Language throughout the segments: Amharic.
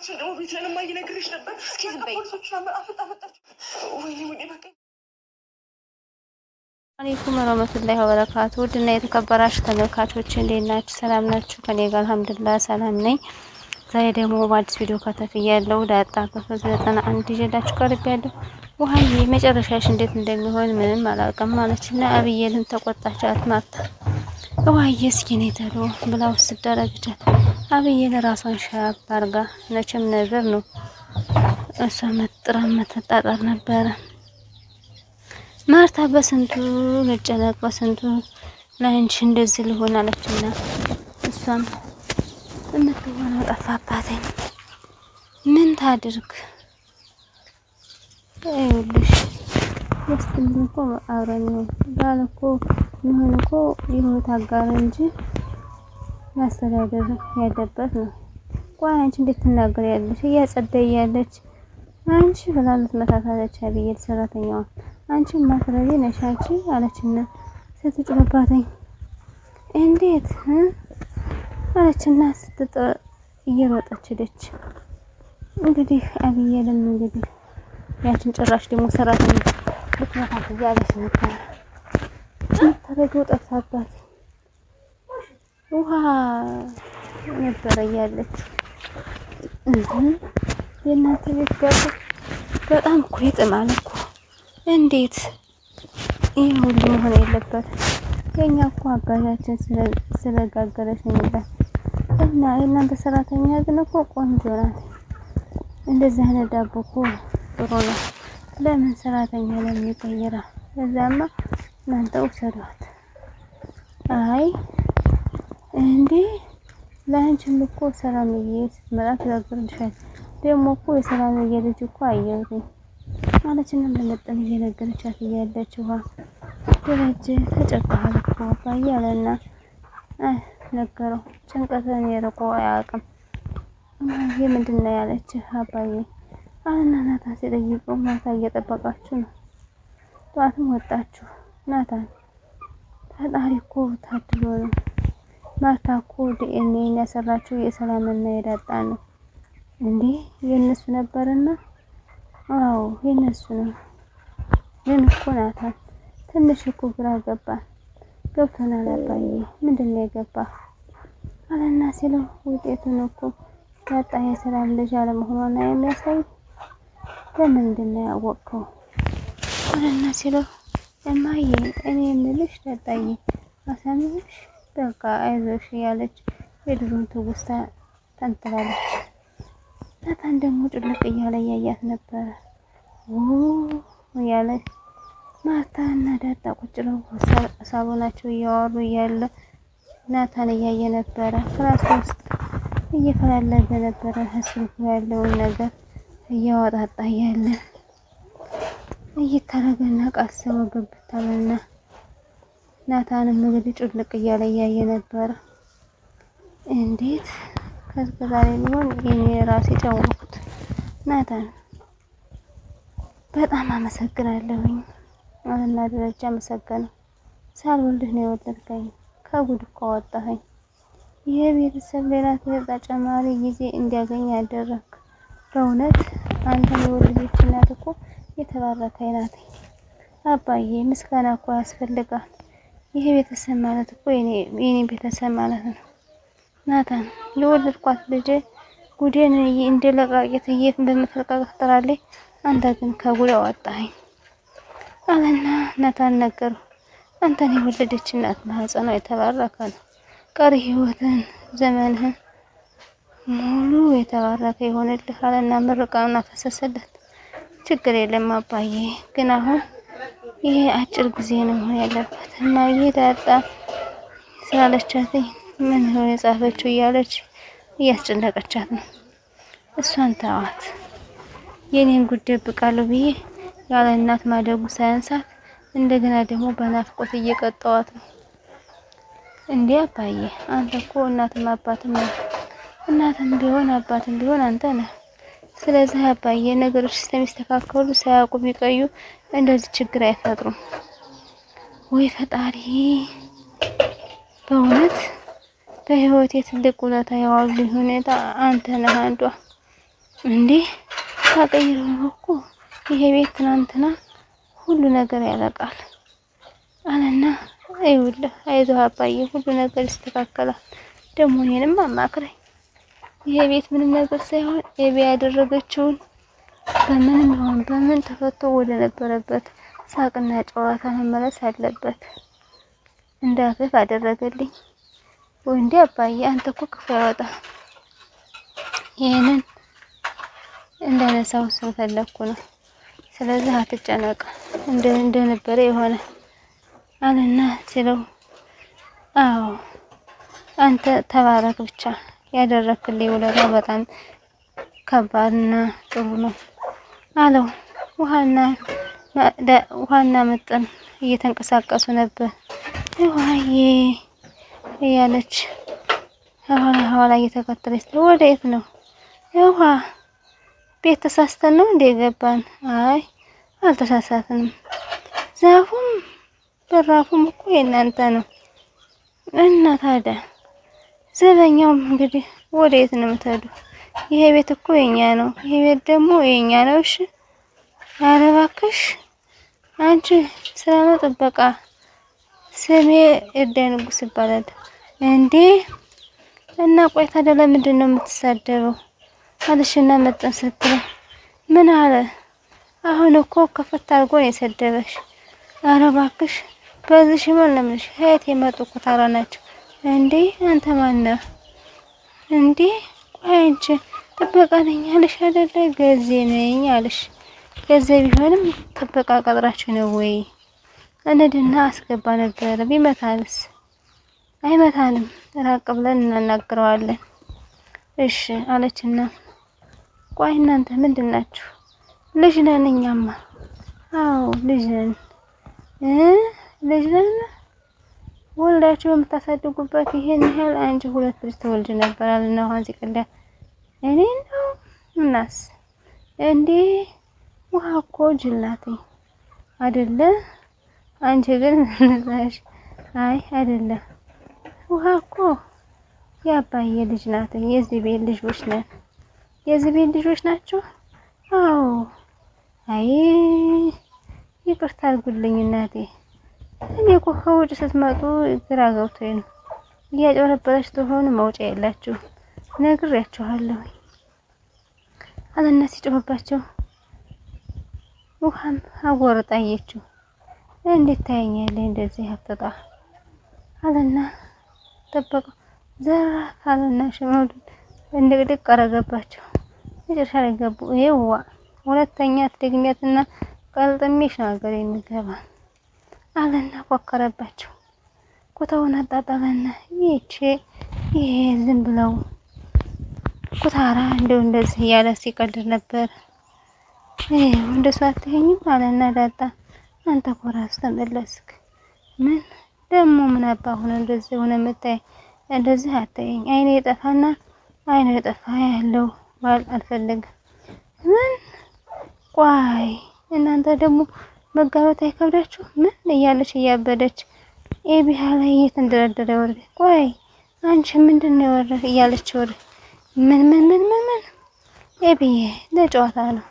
ደግሞ ቤት ለማ እየነግርሽ ነበር። እስኪ ዝም በይ። አለይኩም ወራህመቱላሂ ወበረካቱ። ውድና የተከበራችሁ ተመልካቾች እንዴት ናችሁ? ሰላም ናችሁ? ከኔ ጋር አልሐምዱሊላህ ሰላም ነኝ። ዛሬ ደግሞ በአዲስ ቪዲዮ ከተፍያለሁ። ዳጣ ክፍል 91 ይዤላችሁ ቀርቤያለሁ። ውሃዬ መጨረሻሽ እንዴት እንደሚሆን ምንም አላውቅም ማለችና አብዬልን ተቆጣቻት። ማርታ ውሃዬ እስኪ ነይ ተሎ ብላው ስደረግቻት አብዬል ራሷን ሻብ አርጋ መቼም ነገር ነው እሷ መጥራ መተጣጣር ነበረ። ማርታ በስንቱ መጨነቅ በስንቱ ላንቺ እንደዚህ ሊሆን አለችና እሷም የምትሆነው ጠፋባትኝ። ምን ታድርግ? ይኸውልሽ ወስጥም እኮ አብረን ባል እኮ ምን እኮ የህይወት አጋር እንጂ ማስተዳደር ያለበት ነው። ቆይ አንቺ እንዴት ትናገሪያለሽ? እያጸደይ ያለች አንቺ ብላለት መታታለች። አብዬል ሰራተኛዋ አንቺ ማትረቢ ነሽ አንቺ አለችና ስትጭበባተኝ እንዴት አለችና ስትጥር እየሮጠች ሄደች። እንግዲህ አብዬልም እንግዲህ ያችን ጭራሽ ደግሞ ሰራተኛ ልትመታት እያለች ነበር። ተረጋው ጠፋባት። ውሃ ነበር እያለች የእናንተ ቤት ጋር በጣም እኮ ይጥማል እኮ እንዴት ይሄ ሁሉ መሆን የለበት። የኛ እኮ አባታችን ስለጋገረች ነው ይላል እና የእናንተ ሰራተኛ ግን እኮ ቆንጆ ናት። እንደዚህ አይነት ዳቦ እኮ ጥሩ ነው። ለምን ሰራተኛ ለምን ይቀይራል? ለዛማ እናንተ ውሰዷት። አይ እንዴ ለአንቺም እኮ ሰላምዬ ስትመጣ ትጋግርልሻል። ደግሞ እኮ የሰላምዬ ልጅ እኮ አየሁኝ ማለችና ለመጠን እየነገረቻት እያለች ውሃ ደረጀ ተጨቃለ እኮ አባዬ አለና ነገረው። ጭንቀትን የርቆ አያውቅም። እማዬ ምንድን ነው ያለች አባዬ አለና ናታን ሲጠይቀው ማታ እየጠበቃችሁ ነው፣ ጠዋትም ወጣችሁ። ናታን ፈጣሪ እኮ ታድሎ ነው። ማርታ እኮ ዲኤንኤን ያሰራችው የሰላምና የዳጣ ነው እንዴ የነሱ ነበርና አዎ የነሱ ነው። ግን እኮ ናታን ትንሽ እኮ ግራ ገብቶናል አባዬ። ምንድነው የገባ አለና ሲለው ውጤቱን እኮ ዳጣ የሰላም ልጅ አለመሆኗን የሚያሳይ ለምንድን ነው ያወቅከው አለና ሲለው እማዬ እኔ የምልሽ ዳጣዬ አሳምንሽ በቃ አይዞሽ ያለች የድሮን ትውስታ ተንትላለች። ናታን ደግሞ ጭልቅ እያለ ያያት ነበር። ያለች ማርታ እና ዳጣ ቁጭ ብለው ሳሎናቸው እያወሩ እያለ ናታን እያየ ነበረ። ክላስ ውስጥ እየፈላለገ ነበረ። ስልኩ ያለውን ነገር እያወጣጣ እያለ እየተረገና ቃሰው ገብታለና ናታንም እንግዲህ ጭልቅ እያለ እያየ ነበረ። እንዴት ከዛሬ ቢሆን እኔ ራሴ ጨወኩት። ናታን በጣም አመሰግናለሁኝ አለና ደረጃ አመሰገነው። ሳልወልድህ ነው የወለድከኝ፣ ከጉድ እኮ አወጣኸኝ። ይሄ ቤተሰብ ሌላ ተጨማሪ ጊዜ እንዲያገኝ ያደረክ። በእውነት አንተን የወለደች እናት እኮ የተባረከች ናት። አባዬ ምስጋና እኮ ያስፈልጋል። ይሄ ቤተሰብ ማለት እኮ የኔ ቤተሰብ ማለት ነው። ናታን የወለድኳት ልጅ ጉዴን እንደለቃቂት እንደምፈልቃቅ ትጥራለች። አንተ ግን ከጉድ አወጣኸኝ አለና ናታን ነገረው። አንተን የወለደች እናት ማህፀኗ የተባረከ ነው። ቀሪ ህይወትን ዘመንህን ሙሉ የተባረከ ይሆንልህ አለና ምርቃኑን አፈሰሰለት። ችግር የለም አባዬ፣ ግን አሁን ይሄ አጭር ጊዜ ነው መሆን ያለበት። እማዬ ዳጣ ስላለቻት ምን ነው የጻፈችው እያለች እያስጨነቀቻት ነው። እሷን ተዋት። የኔን ጉዳይ ብቃለሁ ብዬ ያለ እናት ማደጉ ሳያንሳት እንደገና ደግሞ በናፍቆት እየቀጣዋት ነው። እንዴ አባዬ አንተ እኮ እናትም አባትም ነህ። እናትም ቢሆን አባትም ቢሆን አንተ ነህ። ስለዚህ አባዬ ነገሮች ስለሚስተካከሉ ሳያውቁ ቢቀዩ እንደዚህ ችግር አይፈጥሩም። ወይ ፈጣሪ በእውነት በህይወቴ ትልቅ ውለታ የዋሉልኝ ሁኔታ አንተ ነህ አንዷ እንዴ ታቀይረው ነው እኮ ይሄ ቤት ትናንትና ሁሉ ነገር ያለቃል አለና አይውልህ አይዞህ አባዬ ሁሉ ነገር ይስተካከላል። ደግሞ እኔንም አማክረኝ። ይሄ ቤት ምንም ነገር ሳይሆን ኤቢ ያደረገችውን በምንም ይሁን በምን ተፈቶ ወደ ነበረበት ሳቅና ጨዋታ መመለስ አለበት። እንዳፈፍ አደረገልኝ። ወንዴ አባዬ አንተ እኮ ክፉ ያወጣ ይሄንን እንዳነሳው ስለፈለኩ ነው። ስለዚህ አትጨነቅ እንደነበረ የሆነ አለና ሲለው አዎ አንተ ተባረክ ብቻ ያደረክልኝ ውለታ በጣም ከባድና ጥሩ ነው አለው። ውሃና መጠን እየተንቀሳቀሱ ነበር። ውሃዬ እያለች ኋላ እየተከተለች ወዴት ነው? ውሃ ቤት ተሳስተን ነው እንደ ገባን? አይ አልተሳሳትንም። ዛፉም በራፉም እኮ የእናንተ ነው እና ታዲያ ዘበኛውም እንግዲህ ወዴት ነው የምትሄዱ? ይሄ ቤት እኮ የኛ ነው። ይሄ ቤት ደግሞ የኛ ነው። እሺ ኧረ እባክሽ አንቺ ስራ ነው ጥበቃ። ስሜ እርዳይ ንጉስ ይባላል። እንዴ እና ቆይ ታዲያ ለምንድን ነው የምትሳደበው? አለሽና መጠን ስትለው ምን አለ? አሁን እኮ ከፈት አድርጎ ነው የሰደበሽ። ኧረ እባክሽ በዚህ ሽመል ለምንሽ ሀያት የመጡ ኩታራ ናቸው። እንዴ አንተ ማን ነህ እንዴ? ቆይ አንቺ ጥበቃ ነኝ አለሽ አይደለ? ገዜ ነኝ አለሽ። ገዜ ቢሆንም ጥበቃ ቀጥራችሁ ነው ወይ? እንድና አስገባ ነበር። ቢመታንስ? አይመታንም። ራቅ ብለን እናናግረዋለን። እሺ አለችና ቆይ እናንተ ምንድን ናችሁ? ልጅ ነን እኛማ። አዎ ልጅ ነን። ልጅ ነን ወልዳችሁ የምታሳድጉበት ይሄን ያህል አንቺ ሁለት ልጅ ትወልድ ነበር አለና ውሃን ሲቀዳ እኔ ነው እናስ እንዴ ውሃ እኮ ጅል ናት አይደለ? አንቺ ግን ነሽ። አይ አይደለም ውሃ እኮ የአባዬ ልጅ ናት። የዚህ ቤት ልጆች ነን። የዚህ ቤት ልጆች ናቸው። አዎ አይ ይቅርታ አድርጉልኝ እናቴ። እኔ እኮ ከውጭ ስትመጡ ግራ ገብቶኝ ነው። እያጨበረበረች ትሆኑ መውጫ የላችሁ ነግሬያችኋለሁ አለና ሲጮህባቸው ውሃም አጎረጣየችው። እንዴት ታየኛለህ እንደዚህ አትጣ አለና ጠበቀው። ዘራ ካለና ሽመዱ እንድቅድቅ አረገባቸው። መጨረሻ ላይ ገቡ። ይሄዋ ሁለተኛ ትደግሚያትና ቀልጥሜሽ ነው ሀገር የሚገባ አለና ፎከረባቸው። ኩታውን አጣጣለና ይሄ ዝም ብለው ኩታራ እንደው እንደዚህ እያለ ሲቀልድ ነበር። እንደሱ አትይኝም አለና ዳጣ አንተ እኮ እራስህ ተመለስክ። ምን ደግሞ ምን አባ ሆነ እንደዚህ ሆነ የምታይ እንደዚህ አትይኝ። አይኔ የጠፋና አይኔ የጠፋ ያለው ባል አልፈልግም። ምን ቆይ እናንተ ደግሞ መጋባት አይከብዳችሁ? ምን እያለች እያበደች ኤቢሃ ላይ እየተንደረደረ ወርደ ቆይ አንቺ ምንድነው ወርደ እያለች ወርደ ምን ኤቢዬ ለጨዋታ ነው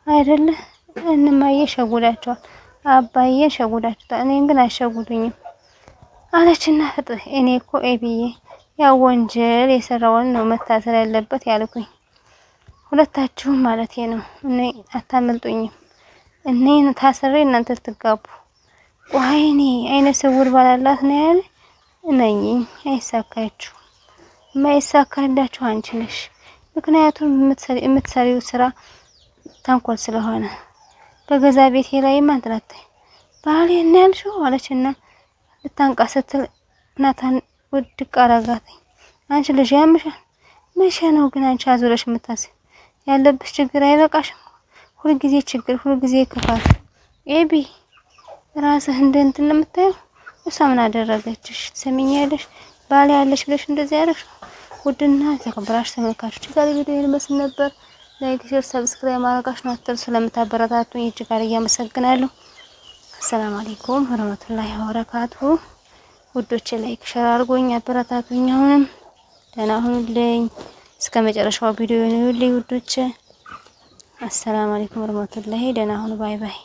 አይደለ? እንማዬ ሸጉዳቸዋል፣ አባዬ ሸጉዳቸዋል፣ እኔን ግን አሸጉዱኝም አለችና ፍጥህ እኔ እኮ ኤቢዬ ያው ወንጀል የሰራውን ነው መታሰር ያለበት ያልኩኝ። ሁለታችሁም ማለት ነው። እኔ አታመልጡኝም። እኔን ታሰሬ እናንተ ትጋቡ። ወይኔ አይነ ስውር ባላላት ነው ያለ እመኚኝ አይሳካችሁ። ማይሳካላችሁ አንቺ ነሽ። ምክንያቱም የምትሰሪው ስራ ተንኮል ስለሆነ በገዛ ቤቴ ላይ ማንተናተ ባሌ እና ያልሽው አለችና ልታንቃ ስትል ናታን ውድቅ አረጋት። አንቺ ልጅ ያምሻል። መቼ ነው ግን አንቺ አዙረሽ የምታስብ? ያለብሽ ችግር አይበቃሽም? ሁልጊዜ ችግር፣ ሁልጊዜ ክፋት። ኤቢ ራስህ እንትን የምታየው እሷ ምን አደረገችሽ? ትሰሚኛለሽ? ባሌ ያለሽ ብለሽ እንደዚህ ያደረግሽ ውድና ተከብራሽ ተመልካቾች ጋር ቪዲዮ ይመስል ነበር። ላይክ፣ ሼር፣ ሰብስክራይብ ማድረጋችሁን አትርሱ። ስለምታበረታቱኝ እጅግ አድርጌ አመሰግናለሁ። አሰላሙ አለይኩም ወራህመቱላሂ ወበረካቱሁ። ውዶቼ ላይክ ሼር አድርጎኝ አበረታቱኝ። አሁንም ደህና ሁኑልኝ። እስከ መጨረሻው ቪዲዮ ነው ውዶች። አሰላሙ አለይኩም ወራህመቱላሂ። ደህና ሁኑ። ባይ ባይ።